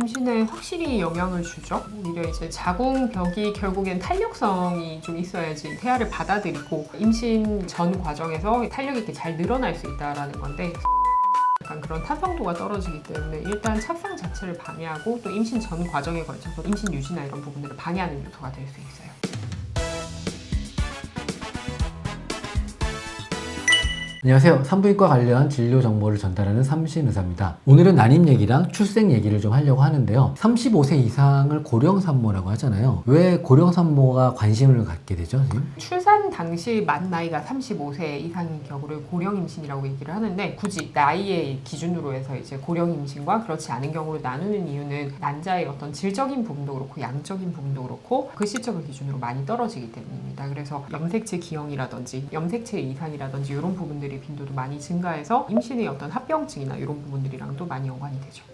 임신에 확실히 영향을 주죠. 오히려 이제 자궁벽이 결국엔 탄력성이 좀 있어야지 태아를 받아들이고 임신 전 과정에서 탄력이 이렇게 잘 늘어날 수 있다라는 건데, 약간 그런 탄성도가 떨어지기 때문에 일단 착상 자체를 방해하고 또 임신 전 과정에 걸쳐서 임신 유지나 이런 부분들을 방해하는 요소가 될 수 있어요. 안녕하세요. 산부인과 관련 진료 정보를 전달하는 삼신의사입니다. 오늘은 난임 얘기랑 출생 얘기를 좀 하려고 하는데요. 35세 이상을 고령 산모라고 하잖아요. 왜 고령 산모가 관심을 갖게 되죠, 선생님? 출산 당시 만 나이가 35세 이상인 경우를 고령 임신이라고 얘기를 하는데, 굳이 나이의 기준으로 해서 이제 고령 임신과 그렇지 않은 경우로 나누는 이유는 난자의 어떤 질적인 부분도 그렇고 양적인 부분도 그렇고 그 시점을 기준으로 많이 떨어지기 때문입니다. 그래서 염색체 기형이라든지 염색체 이상이라든지 이런 부분들이 빈도도 많이 증가해서 임신의 어떤 합병증이나 이런 부분들이랑도 많이 연관이 되죠.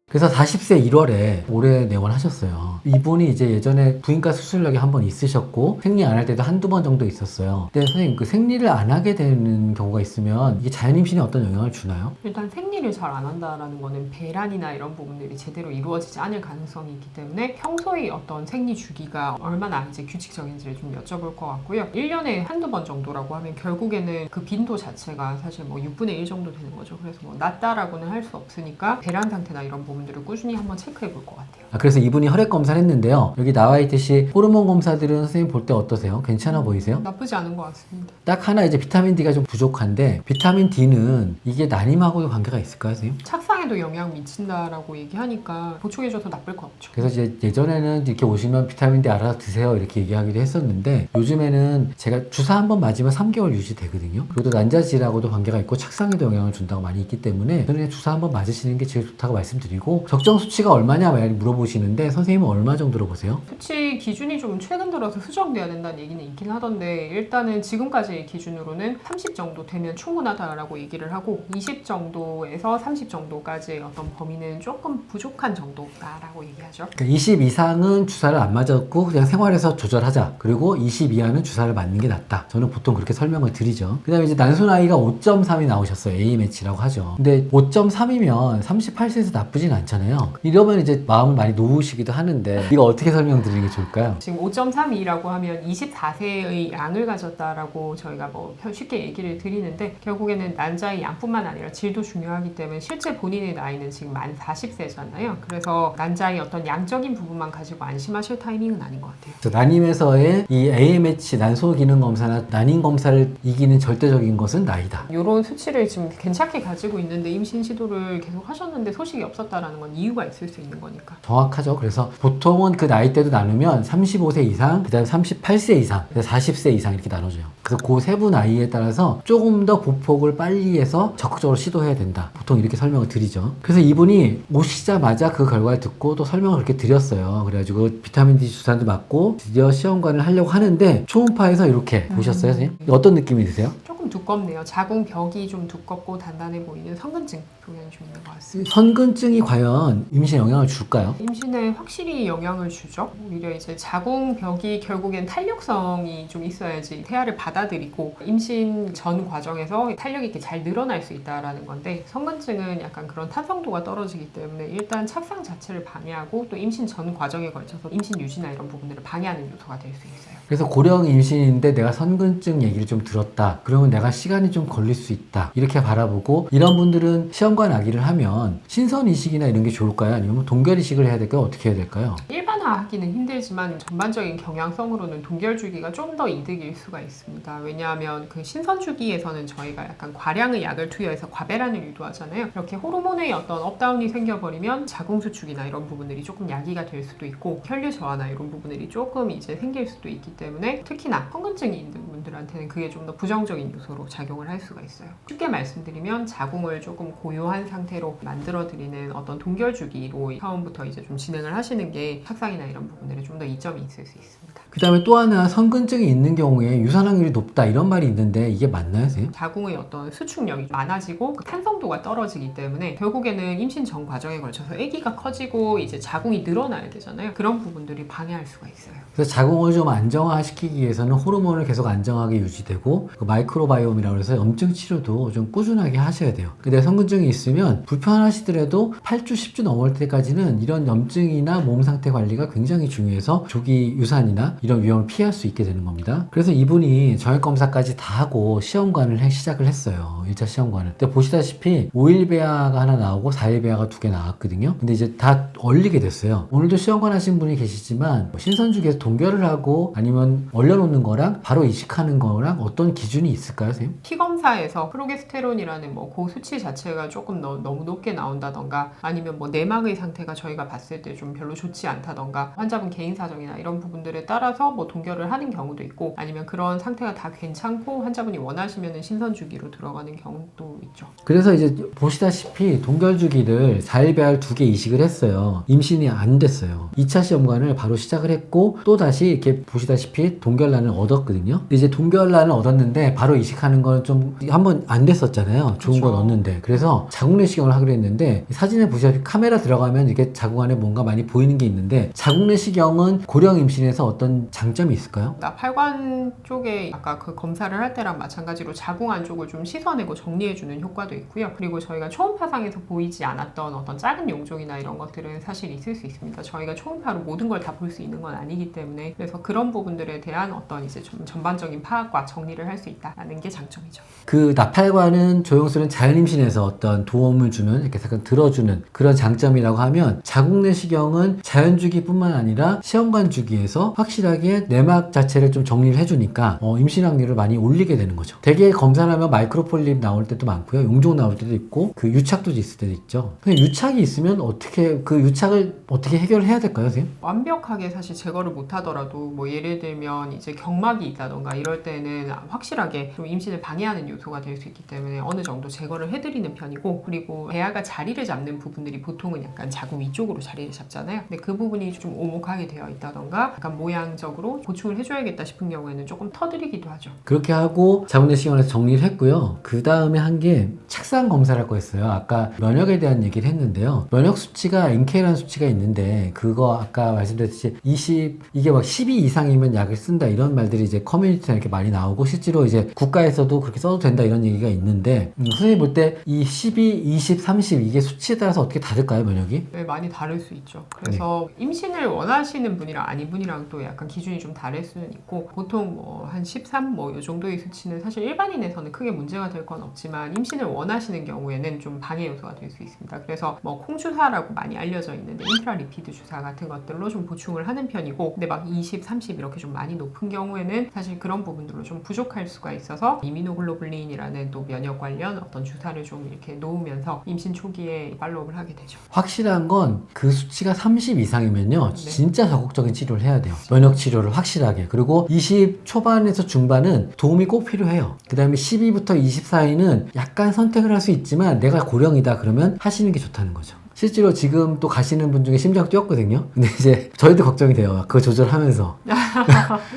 그래서 40세 1월에 올해 내원하셨어요. 이분이 이제 예전에 부인과 수술력이 한 번 있으셨고 생리 안 할 때도 한두 번 정도 있었어요. 근데 선생님, 그 생리를 안 하게 되는 경우가 있으면 이게 자연 임신에 어떤 영향을 주나요? 일단 생리를 잘 안 한다라는 거는 배란이나 이런 부분들이 제대로 이루어지지 않을 가능성이 있기 때문에 평소에 어떤 생리 주기가 얼마나 이제 규칙적인지를 좀 여쭤볼 것 같고요. 1년에 한두 번 정도라고 하면 결국에는 그 빈도 자체가 사실 뭐 6분의 1 정도 되는 거죠. 그래서 뭐 낮다라고는 할 수 없으니까 배란 상태나 이런 부분들을 꾸준히 한번 체크해 볼 것 같아요. 그래서 이분이 혈액 검사를 했는데요. 여기 나와 있듯이 호르몬 검사들은 선생님 볼 때 어떠세요? 괜찮아 보이세요? 나쁘지 않은 것 같습니다. 딱 하나 이제 비타민 D가 좀 부족한데, 비타민 D는 이게 난임하고의 관계가 있을까요, 선생님? 착상에도 영향 미친다라고 얘기하니까 보충해줘도 나쁠 거 없죠. 그래서 이제 예전에는 이렇게 오시면 비타민 D 알아서 드세요 이렇게 얘기하기도 했었는데, 요즘에는 제가 주사 한 번 맞으면 3개월 유지되거든요. 그리고 또 난자질하고도 관계가 있고 착상에도 영향을 준다고 많이 있기 때문에 저는 그냥 주사 한 번 맞으시는 게 제일 좋다고 말씀드리고, 적정 수치가 얼마냐 많이 물어보시는데 선생님은 얼마 정도로 보세요? 수치 기준이 좀 최근 들어서 수정돼야 된다는 얘기는 있긴 하던데, 일단은 지금까지 기준으로는 30 정도 되면 충분하다라고 얘기를 하고 20 정도에서 30 정도까지의 어떤 범위는 조금 부족한 정도다라고 얘기하죠. 그러니까 20 이상은 주사를 안 맞았고 그냥 생활에서 조절하자, 그리고 20 이하는 주사를 맞는 게 낫다. 저는 보통 그렇게 설명을 드리죠. 그 다음에 이제 난소 나이가 5.3이 나오셨어요. A매치라고 하죠. 근데 5.3이면 38세에서 나쁘진 않잖아요. 이러면 이제 마음을 많이 놓으시기도 하는데, 이거 어떻게 설명드리는 게 좋을까요? 지금 5.32라고 하면 24세의 양을 가졌다라고 저희가 뭐 쉽게 얘기를 드리는데, 결국에는 난자의 양뿐만 아니라 질도 중요하기 때문에 실제 본인의 나이는 지금 만 40세잖아요. 그래서 난자의 어떤 양적인 부분만 가지고 안심하실 타이밍은 아닌 것 같아요. 그래서 난임에서의 이 AMH 난소 기능 검사나 난임 검사를 이기는 절대적인 것은 나이다. 이런 수치를 지금 괜찮게 가지고 있는데 임신 시도를 계속 하셨는데 소식이 없었다라는 건 이유가 있을 수 있는 거니까. 정확하죠. 그래서 보통은 그 나이대도 나누면 35세 이상, 그 다음 38세 이상, 40세 이상 이렇게 나눠져요. 그래서 그 세부 나이에 따라서 조금 더 보폭을 빨리 해서 적극적으로 시도해야 된다. 보통 이렇게 설명을 드리죠. 그래서 이분이 오시자마자 그 결과를 듣고 또 설명을 그렇게 드렸어요. 그래가지고 비타민 D 주사도 맞고 드디어 시험관을 하려고 하는데 초음파에서 이렇게 보셨어요, 선생님? 어떤 느낌이 드세요? 조금 두껍네요. 자궁벽이 좀 두껍고 단단해 보이는 성근증 경향이 좀 있는 것 같습니다. 선근증이 과연 임신에 영향을 줄까요? 임신에 확실히 영향을 주죠. 오히려 이제 자궁벽이 결국엔 탄력성이 좀 있어야지 태아를 받아들이고 임신 전 과정에서 탄력이 이렇게 잘 늘어날 수 있다라는 건데, 성근증은 약간 그런 탄성도가 떨어지기 때문에 일단 착상 자체를 방해하고 또 임신 전 과정에 걸쳐서 임신 유지나 이런 부분들을 방해하는 요소가 될 수 있어요. 그래서 고령 임신인데 내가 선근증 얘기를 좀 들었다. 그러면 내가 시간이 좀 걸릴 수 있다. 이렇게 바라보고, 이런 분들은 시험관 아기를 하면 신선 이식이나 이런 게 좋을까요? 아니면 동결 이식을 해야 될까요? 어떻게 해야 될까요? 일반화하기는 힘들지만 전반적인 경향성으로는 동결 주기가 좀 더 이득일 수가 있습니다. 왜냐하면 그 신선 주기에서는 저희가 약간 과량의 약을 투여해서 과배란을 유도하잖아요. 이렇게 호르몬의 어떤 업다운이 생겨버리면 자궁 수축이나 이런 부분들이 조금 야기가 될 수도 있고 혈류 저하나 이런 부분들이 조금 이제 생길 수도 있기 때문에, 특히나 성근증이 있는 분들한테는 그게 좀 더 부정적인 요소로 작용을 할 수가 있어요. 쉽게 말씀드리면 자궁을 조금 고요한 상태로 만들어 드리는 어떤 동결 주기로 처음부터 이제 좀 진행을 하시는 게 착상에 임상이나 이런 부분들에 좀 더 이점이 있을 수 있습니다. 그 다음에 또 하나 성근증이 있는 경우에 유산 확률이 높다 이런 말이 있는데 이게 맞나요, 선생님? 자궁의 어떤 수축력이 많아지고 그 탄성도가 떨어지기 때문에 결국에는 임신 전 과정에 걸쳐서 아기가 커지고 이제 자궁이 늘어나야 되잖아요. 그런 부분들이 방해할 수가 있어요. 그래서 자궁을 좀 안정화시키기 위해서는 호르몬을 계속 안정하게 유지되고 그 마이크로바이옴이라고 해서 염증 치료도 좀 꾸준하게 하셔야 돼요. 근데 성근증이 있으면 불편하시더라도 8주, 10주 넘을 때까지는 이런 염증이나 몸 상태 관리가 굉장히 중요해서 조기 유산이나 이런 위험을 피할 수 있게 되는 겁니다. 그래서 이분이 정액검사까지 다 하고 시험관을 시작을 했어요. 1차 시험관을. 근데 보시다시피 5일 배아가 하나 나오고 4일 배아가 2개 나왔거든요. 근데 이제 다 얼리게 됐어요. 오늘도 시험관 하신 분이 계시지만 신선주기에서 동결을 하고 아니면 얼려놓는 거랑 바로 이식하는 거랑 어떤 기준이 있을까요, 선생님? 피검사에서 프로게스테론이라는 뭐 고수치 자체가 조금 너무 높게 나온다던가 아니면 뭐 내막의 상태가 저희가 봤을 때 좀 별로 좋지 않다던가 환자분 개인 사정이나 이런 부분들에 따라서 뭐 동결을 하는 경우도 있고 아니면 그런 상태가 다 괜찮고 환자분이 원하시면 신선주기로 들어가는 경우도 있죠. 그래서 이제 보시다시피 동결주기를 4일 배아를 2개 이식을 했어요. 임신이 안 됐어요. 2차 시험관을 바로 시작을 했고 또 다시 이렇게 보시다시피 동결란을 얻었거든요. 근데 이제 동결란을 얻었는데 바로 이식하는 건 좀 한번 안 됐었잖아요. 좋은 건 그렇죠. 얻는데. 그래서 자궁 내시경을 하기로 했는데 사진에 보시다시피 카메라 들어가면 이렇게 자궁 안에 뭔가 많이 보이는 게 있는데 자궁 내시경은 고령 임신에서 어떤 장점이 있을까요? 나팔관 쪽에 아까 그 검사를 할 때랑 마찬가지로 자궁 안쪽을 좀 씻어내고 정리해주는 효과도 있고요. 그리고 저희가 초음파상에서 보이지 않았던 어떤 작은 용종이나 이런 것들은 사실 있을 수 있습니다. 저희가 초음파로 모든 걸 다 볼 수 있는 건 아니기 때문에 그래서 그런 부분들에 대한 어떤 이제 좀 전반적인 파악과 정리를 할 수 있다는 게 장점이죠. 그 나팔관은 조영수는 자연 임신에서 어떤 도움을 주는 이렇게 약간 들어주는 그런 장점이라고 하면 자궁 내시경은 자연 주기뿐만 아니라 시험관 주기에서 확실하게 내막 자체를 좀 정리를 해주니까 임신 확률을 많이 올리게 되는 거죠. 대개 검사를 하면 마이크로폴립 나올 때도 많고요, 용종 나올 때도 있고 그 유착도 있을 때도 있죠. 근데 유착이 있으면 어떻게 그 유착을 어떻게 해결해야 될까요, 선생님? 완벽하게 사실 제거를 못 하더라도 뭐 예를 들면 이제 경막이 있다던가 이럴 때는 확실하게 좀 임신을 방해하는 요소가 될 수 있기 때문에 어느 정도 제거를 해드리는 편이고 그리고 배아가 자리를 잡는 부분들이 보통은 약간 자궁 위쪽으로 자리를 잡잖아요. 근데 그 부분이 좀 오목하게 되어 있다던가 약간 모양적으로 보충을 해줘야겠다 싶은 경우에는 조금 터드리기도 하죠. 그렇게 하고 자궁 내시경에서 정리를 했고요. 그 다음에 한 게 착상 검사라고 했어요. 아까 면역에 대한 얘기를 했는데요. 면역 수치가 NK라는 수치가 있는데 그거 아까 말씀드렸듯이 이게 막 12 이상이면 약을 쓴다 이런 말들이 이제 커뮤니티에 이렇게 많이 나오고 실제로 이제 국가에서도 그렇게 써도 된다 이런 얘기가 있는데 선생님 볼 때 이 12, 20, 30 이게 수치에 따라서 어떻게 다를까요, 면역이? 네, 많이 다를 수 있죠. 그래서 임신을 원하시는 분이랑 아닌 분이랑 또 약간 기준이 좀 다를 수는 있고 보통 뭐 한 13 뭐 이 정도의 수치는 사실 일반인에서는 크게 문제가 될 건 없지만 임신을 원하시는 경우에는 좀 방해 요소가 될 수 있습니다. 그래서 뭐 콩주사라고 많이 알려져 있는데 인트라리피드 주사 같은 것들로 좀 보충을 하는 편이고 근데 막 20, 30 이렇게 좀 많이 높은 경우에는 사실 그런 부분들로 좀 부족할 수가 있어서 이미노글로불린이라는 또 면역 관련 어떤 주사를 좀 이렇게 놓으면서 임신 초기에 팔로우를 하게 되죠. 확실한 건 그 수치가 30 이상이면요 네. 진짜 적극적인 치료를 해야 돼요. 면역 치료를 확실하게. 그리고 20 초반에서 중반은 도움이 꼭 필요해요. 그 다음에 12부터 20 사이는 약간 선택을 할 수 있지만 내가 고령이다 그러면 하시는 게 좋다는 거죠. 실제로 지금 또 가시는 분 중에 심장 뛰었거든요. 근데 이제 저희도 걱정이 돼요. 그거 조절하면서.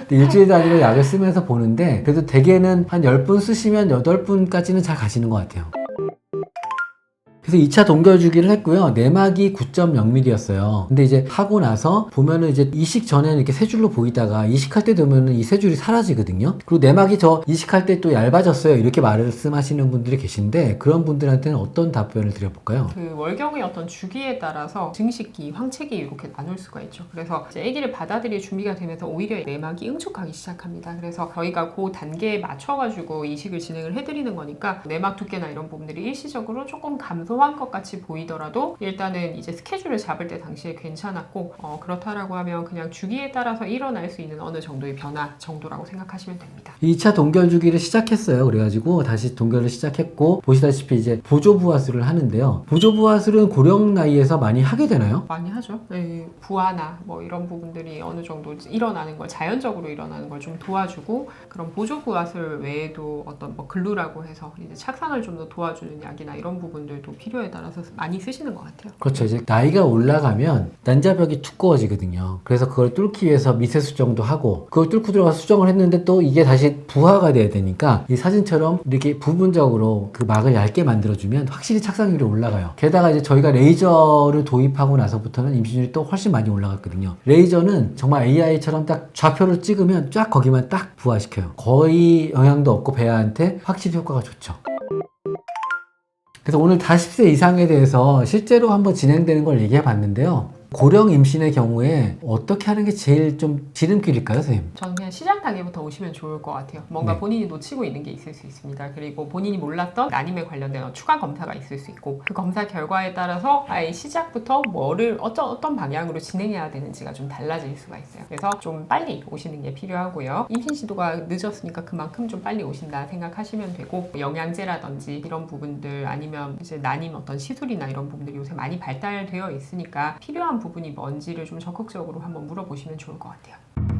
근데 일주일 단위로 약을 쓰면서 보는데 그래도 대개는 한 10분 쓰시면 8분까지는 잘 가시는 것 같아요. 그래서 2차 동결 주기를 했고요. 내막이 9.0mm였어요. 근데 이제 하고 나서 보면은 이제 이식 전에는 이렇게 세 줄로 보이다가 이식할 때 되면은 이 세 줄이 사라지거든요. 그리고 내막이 저 이식할 때 또 얇아졌어요. 이렇게 말씀하시는 분들이 계신데 그런 분들한테는 어떤 답변을 드려볼까요? 그 월경의 어떤 주기에 따라서 증식기, 황체기 이렇게 나눌 수가 있죠. 그래서 이제 아기를 받아들일 준비가 되면서 오히려 내막이 응축하기 시작합니다. 그래서 저희가 그 단계에 맞춰가지고 이식을 진행을 해드리는 거니까 내막 두께나 이런 부분들이 일시적으로 조금 감소한 것 같이 보이더라도 일단은 이제 스케줄을 잡을 때 당시에 괜찮았고 그렇다라고 하면 그냥 주기에 따라서 일어날 수 있는 어느 정도의 변화 정도라고 생각하시면 됩니다. 2차 동결 주기를 시작했어요. 그래가지고 다시 동결을 시작했고 보시다시피 이제 보조부화술을 하는데요. 보조부화술은 고령 나이에서 많이 하게 되나요? 많이 하죠. 네, 부하나 뭐 이런 부분들이 어느 정도 일어나는 걸 자연적으로 일어나는 걸 좀 도와주고 그런 보조부화술 외에도 어떤 뭐 글루라고 해서 이제 착상을 좀 더 도와주는 약이나 이런 부분들도 필요에 따라서 많이 쓰시는 것 같아요. 그렇죠. 이제 나이가 올라가면 난자벽이 두꺼워지거든요. 그래서 그걸 뚫기 위해서 미세 수정도 하고 그걸 뚫고 들어가서 수정을 했는데 또 이게 다시 부하가 돼야 되니까 이 사진처럼 이렇게 부분적으로 그 막을 얇게 만들어주면 확실히 착상률이 올라가요. 게다가 이제 저희가 레이저를 도입하고 나서부터는 임신율이 또 훨씬 많이 올라갔거든요. 레이저는 정말 AI처럼 딱 좌표를 찍으면 쫙 거기만 딱 부하시켜요. 거의 영향도 없고 배아한테 확실히 효과가 좋죠. 그래서 오늘 40세 이상에 대해서 실제로 한번 진행되는 걸 얘기해 봤는데요. 고령 임신의 경우에 어떻게 하는 게 제일 좀 지름길일까요, 선생님? 저는 그냥 시작 단계부터 오시면 좋을 것 같아요. 뭔가 네. 본인이 놓치고 있는 게 있을 수 있습니다. 그리고 본인이 몰랐던 난임에 관련된 추가 검사가 있을 수 있고 그 검사 결과에 따라서 아예 시작부터 뭐를 어떤 방향으로 진행해야 되는지가 좀 달라질 수가 있어요. 그래서 좀 빨리 오시는 게 필요하고요. 임신 시도가 늦었으니까 그만큼 좀 빨리 오신다 생각하시면 되고 영양제라든지 이런 부분들 아니면 이제 난임 어떤 시술이나 이런 부분들이 요새 많이 발달되어 있으니까 필요한 부분이 뭔지를 좀 적극적으로 한번 물어보시면 좋을 것 같아요.